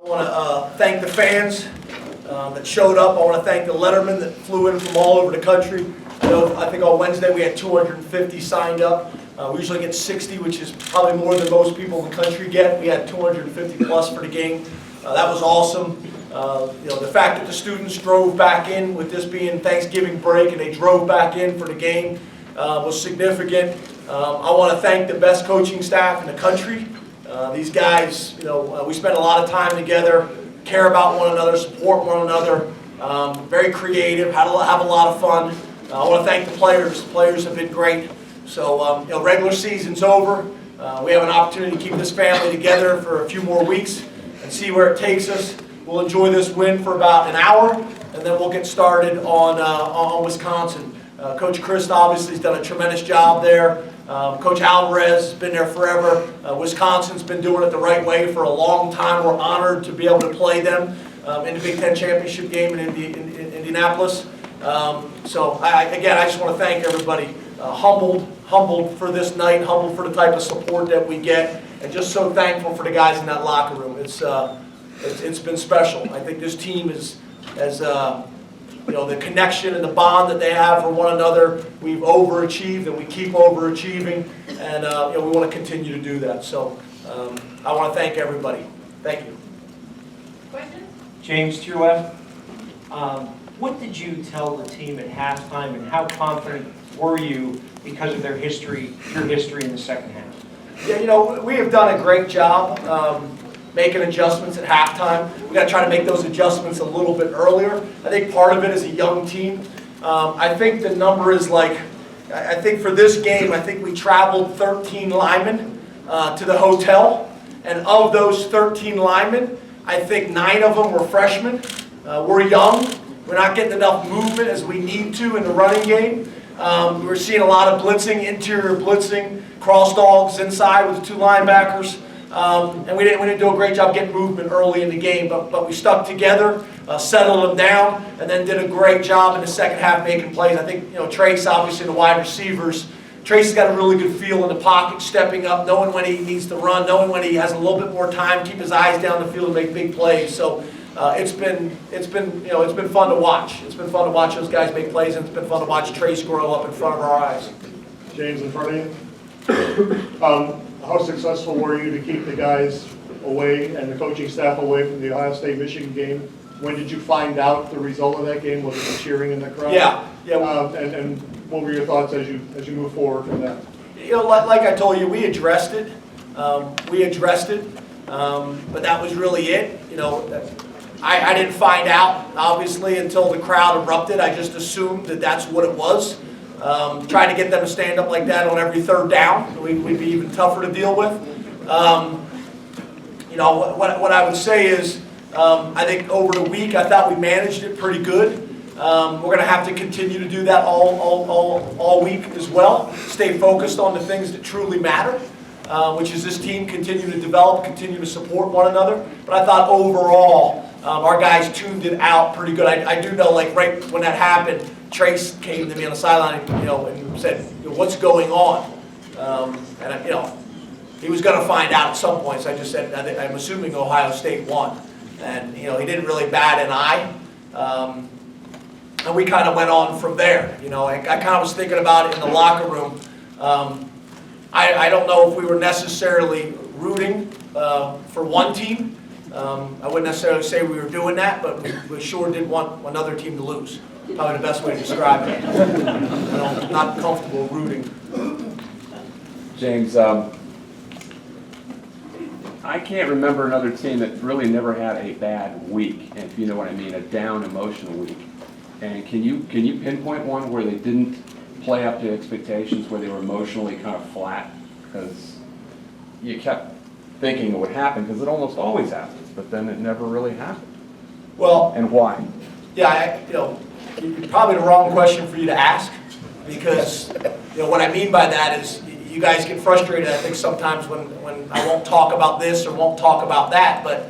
I want to thank the fans that showed up. I want to thank the lettermen that flew in from all over the country. I think on Wednesday we had 250 signed up. We usually get 60, which is probably more than most people in the country get. We had 250 plus for the game. That was awesome. The fact that the students drove back in, with this being Thanksgiving break, and they drove back in for the game was significant. I want to thank the best coaching staff in the country. These guys, we spend a lot of time together, care about one another, support one another, very creative, have a lot of fun. I want to thank the players. The players have been great. So, regular season's over. We have an opportunity to keep this family together for a few more weeks and see where it takes us. We'll enjoy this win for about an hour, and then we'll get started on Wisconsin. Coach Christ obviously has done a tremendous job there. Coach Alvarez has been there forever. Wisconsin's been doing it the right way for a long time. We're honored to be able to play them in the Big Ten championship game in Indianapolis. So I just want to thank everybody. Humbled for this night, humbled for the type of support that we get, and just so thankful for the guys in that locker room. It's been special. I think this team has the connection and the bond that they have for one another. We've overachieved and we keep overachieving, and we want to continue to do that. So I want to thank everybody. Thank you. Questions? James, to your left. What did you tell the team at halftime, and how confident were you because of your history in the second half? Yeah, we have done a great job making adjustments at halftime. We got to try to make those adjustments a little bit earlier. I think part of it is a young team. I think the number is I think for this game, I think we traveled 13 linemen to the hotel, and of those 13 linemen, I think 9 of them were freshmen. We're young. We're not getting enough movement as we need to in the running game. We're seeing a lot of blitzing, interior blitzing, cross dogs inside with the 2 linebackers. And we didn't do a great job getting movement early in the game, but we stuck together, settled them down, and then did a great job in the second half making plays. I think Trace, obviously the wide receivers, Trace has got a really good feel in the pocket, stepping up, knowing when he needs to run, knowing when he has a little bit more time, keep his eyes down the field and make big plays. So it's been fun to watch. It's been fun to watch those guys make plays, and it's been fun to watch Trace grow up in front of our eyes. James, in front of you. How successful were you to keep the guys away and the coaching staff away from the Ohio State-Michigan game? When did you find out the result of that game? Was it the cheering in the crowd? Yeah. And what were your thoughts as you move forward from that? Like I told you, we addressed it. But that was really it. I didn't find out, obviously, until the crowd erupted. I just assumed that that's what it was. Trying to get them to stand up like that on every third down, we'd be even tougher to deal with. What I would say is, I think over the week, I thought we managed it pretty good. We're going to have to continue to do that all week as well. Stay focused on the things that truly matter, which is this team continue to develop, continue to support one another. But I thought overall, our guys tuned it out pretty good. I do know, right when that happened, Trace came to me on the sideline, and said, "What's going on?" He was going to find out at some point. So I just said, "I'm assuming Ohio State won," and he didn't really bat an eye. And we kind of went on from there. I kind of was thinking about it in the locker room. I don't know if we were necessarily rooting for one team. I wouldn't necessarily say we were doing that, but we sure did want another team to lose. Probably the best way to describe it. I'm not comfortable rooting. James, I can't remember another team that really never had a bad week, if you know what I mean, a down emotional week. And can you pinpoint one where they didn't play up to expectations, where they were emotionally kind of flat? Because you kept thinking it would happen, because it almost always happens, but then it never really happened. Well, and why? Yeah, probably the wrong question for you to ask, because what I mean by that is you guys get frustrated, I think, sometimes when I won't talk about this or won't talk about that, but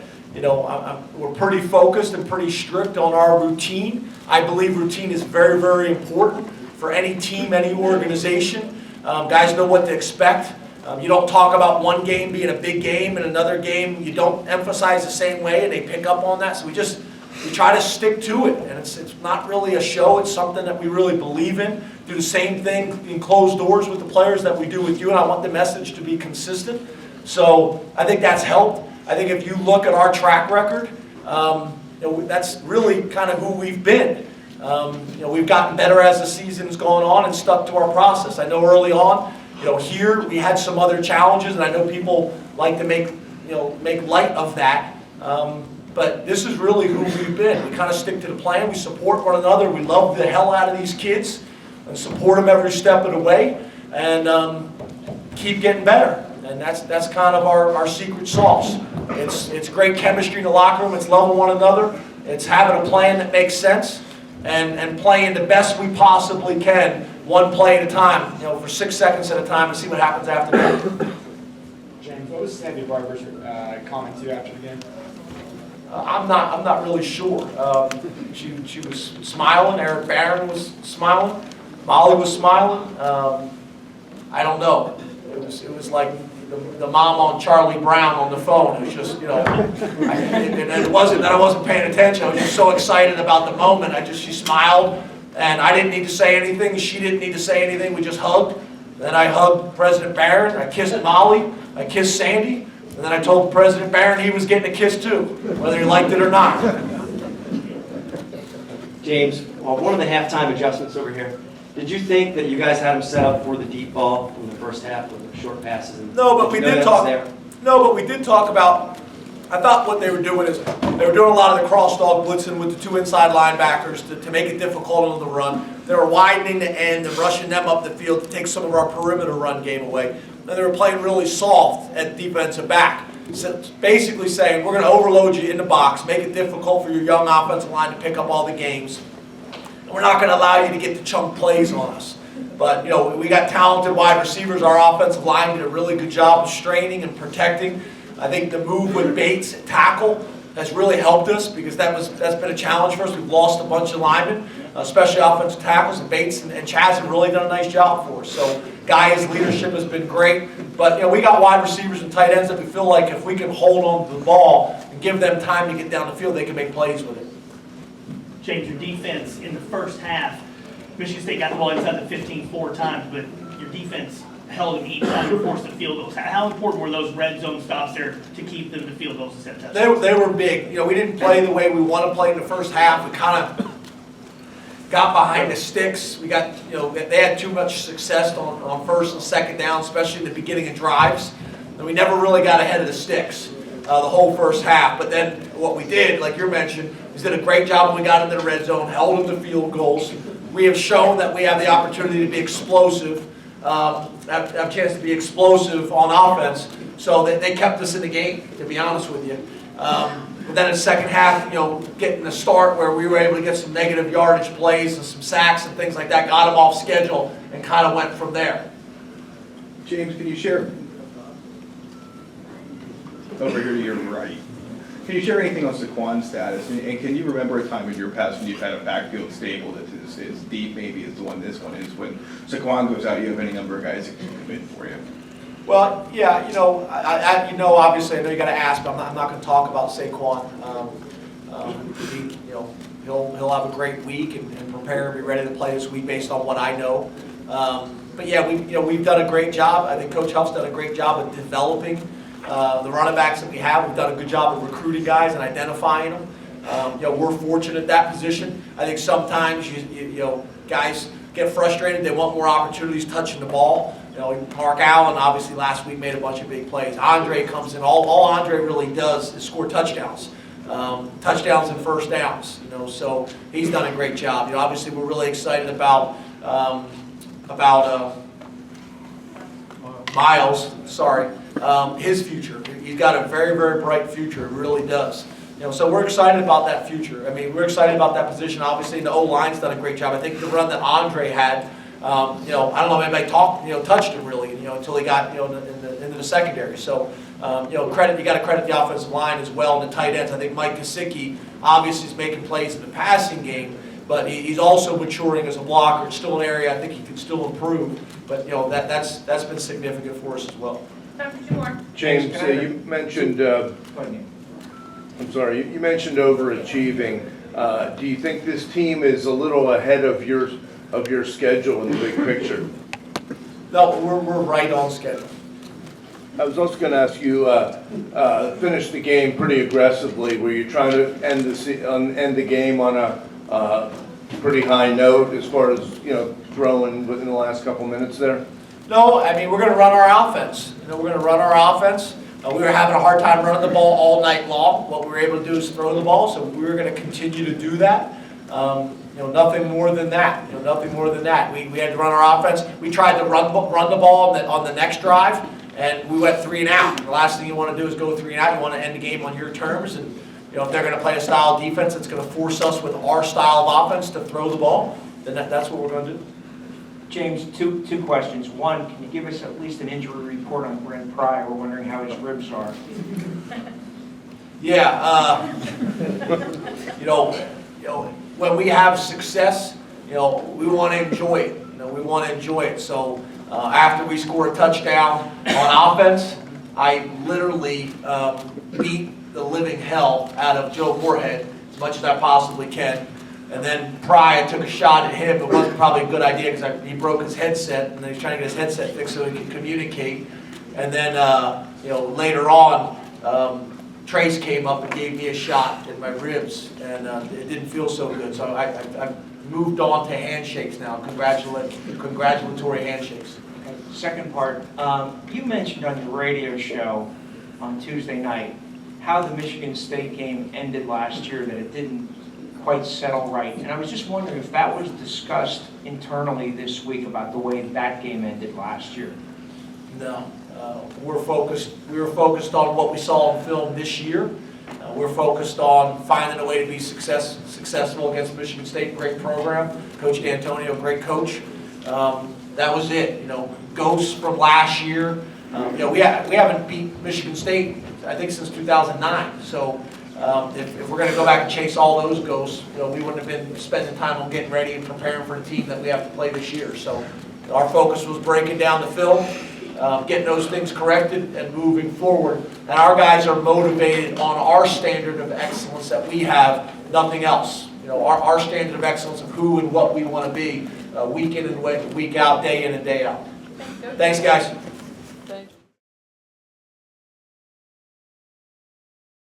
we're pretty focused and pretty strict on our routine. I believe routine is very, very important for any team, any organization. Guys know what to expect. You don't talk about one game being a big game and another game you don't emphasize the same way, and they pick up on that. So we try to stick to it, and it's not really a show. It's something that we really believe in. Do the same thing in closed doors with the players that we do with you, and I want the message to be consistent. So I think that's helped. I think if you look at our track record, that's really kind of who we've been. We've gotten better as the season's gone on and stuck to our process. I know early on, here we had some other challenges, and I know people like to make light of that. But this is really who we've been. We kind of stick to the plan. We support one another. We love the hell out of these kids and support them every step of the way, and keep getting better. And that's kind of our secret sauce. It's great chemistry in the locker room. It's loving one another. It's having a plan that makes sense, and playing the best we possibly can, one play at a time, for 6 seconds at a time, and see what happens after that. James, what was Sandy Barber's comment to you after the game? I'm not really sure. She was smiling. Eric Barron was smiling. Molly was smiling. I don't know. It was like the mom on Charlie Brown on the phone. It was just, and it wasn't that I wasn't paying attention. I was just so excited about the moment. She smiled, and I didn't need to say anything. She didn't need to say anything. We just hugged. Then I hugged President Barron. I kissed Molly. I kissed Sandy. And then I told President Barron he was getting a kiss too, whether he liked it or not. James, one of the halftime adjustments over here. Did you think that you guys had him set up for the deep ball in the first half with the short passes? No, but we did talk. No, but we did talk about. I thought what they were doing is they were doing a lot of the cross dog blitzing with the two inside linebackers to make it difficult on the run. They were widening the end and rushing them up the field to take some of our perimeter run game away. And they were playing really soft at defensive back. So basically saying, we're going to overload you in the box, make it difficult for your young offensive line to pick up all the games. And we're not going to allow you to get the chunk plays on us. But, we got talented wide receivers. Our offensive line did a really good job of straining and protecting. I think the move with Bates at tackle has really helped us because that's been a challenge for us. We've lost a bunch of linemen, especially offensive tackles, and Bates and Chaz have really done a nice job for us. So Guy's leadership has been great. But we got wide receivers and tight ends that we feel like if we can hold on to the ball and give them time to get down the field, they can make plays with it. James, your defense in the first half, Michigan State got the ball inside the 15 4 times, but your defense held them each time and forced the field goals. How important were those red zone stops there to keep them to field goals instead of touchdowns? They were big. We didn't play the way we want to play in the first half. We kind of got behind the sticks. We got, they had too much success on first and second down, especially in the beginning of drives. And we never really got ahead of the sticks the whole first half. But then what we did, like you mentioned, is did a great job when we got into the red zone, held them to field goals. We have shown that we have the opportunity to be explosive, have a chance to be explosive on offense. So they kept us in the game, to be honest with you. But then in the second half, getting the start where we were able to get some negative yardage plays and some sacks and things like that, got them off schedule and kind of went from there. James, can you share, over here to your right, can you share anything on Saquon's status? And can you remember a time in your past when you've had a backfield stable that is as deep maybe as the one this one is? When Saquon goes out, you have any number of guys that can come in for you? Well, yeah, obviously, I know you got to ask, but I'm not going to talk about Saquon. He'll have a great week and prepare and be ready to play this week based on what I know. But yeah, we've done a great job. I think Coach Huff's done a great job of developing the running backs that we have. We've done a good job of recruiting guys and identifying them. We're fortunate at that position. I think sometimes guys get frustrated. They want more opportunities touching the ball. Mark Allen obviously last week made a bunch of big plays. Andre comes in. All Andre really does is score touchdowns. Touchdowns and first downs. So he's done a great job. Obviously we're really excited about Miles. His future. He's got a very, very bright future. It really does. So we're excited about that future. I mean, we're excited about that position. Obviously, the O-line's done a great job. I think the run that Andre had, I don't know if anybody touched him really, until he got, into the secondary. So, you got to credit the offensive line as well and the tight ends. I think Mike Gesicki obviously is making plays in the passing game, but he's also maturing as a blocker. It's still an area I think he can still improve, but that's been significant for us as well. Time for 2 more. James, you mentioned, I'm sorry, you mentioned overachieving. Do you think this team is a little ahead of your schedule in the big picture? No, we're right on schedule. I was also going to ask you, finished the game pretty aggressively. Were you trying to end the game on a pretty high note as far as, throwing within the last couple minutes there? No, I mean, we're going to run our offense. We're going to run our offense. We were having a hard time running the ball all night long. What we were able to do is throw the ball, so we were going to continue to do that. Nothing more than that. Nothing more than that. We had to run our offense. We tried to run the ball on the next drive, and we went 3 and out. The last thing you want to do is go 3 and out. You want to end the game on your terms, and if they're going to play a style of defense that's going to force us with our style of offense to throw the ball, then that's what we're going to do. James, two questions. One, can you give us at least an injury report on Brent Pry? We're wondering how his ribs are. Yeah, when we have success, we want to enjoy it. We want to enjoy it. So after we score a touchdown on offense, I literally beat the living hell out of Joe Moorhead as much as I possibly can. And then Pry, I took a shot at him. It wasn't probably a good idea because he broke his headset, and then he's trying to get his headset fixed so he could communicate. And then, later on, Trace came up and gave me a shot in my ribs, and it didn't feel so good. So I've moved on to handshakes now, congratulatory handshakes. Okay. Second part, you mentioned on your radio show on Tuesday night how the Michigan State game ended last year, that it didn't quite settle right. And I was just wondering if that was discussed internally this week about the way that game ended last year. No, we were focused on what we saw in film this year. We're focused on finding a way to be successful against Michigan State. Great program, Coach D'Antonio, great coach. That was it. Ghosts from last year. We haven't beat Michigan State, I think, since 2009. So if we're going to go back and chase all those ghosts, we wouldn't have been spending time on getting ready and preparing for the team that we have to play this year. So our focus was breaking down the film, getting those things corrected, and moving forward. And our guys are motivated on our standard of excellence that we have, nothing else. Our standard of excellence of who and what we want to be, week in and week out, day in and day out. Thanks, guys.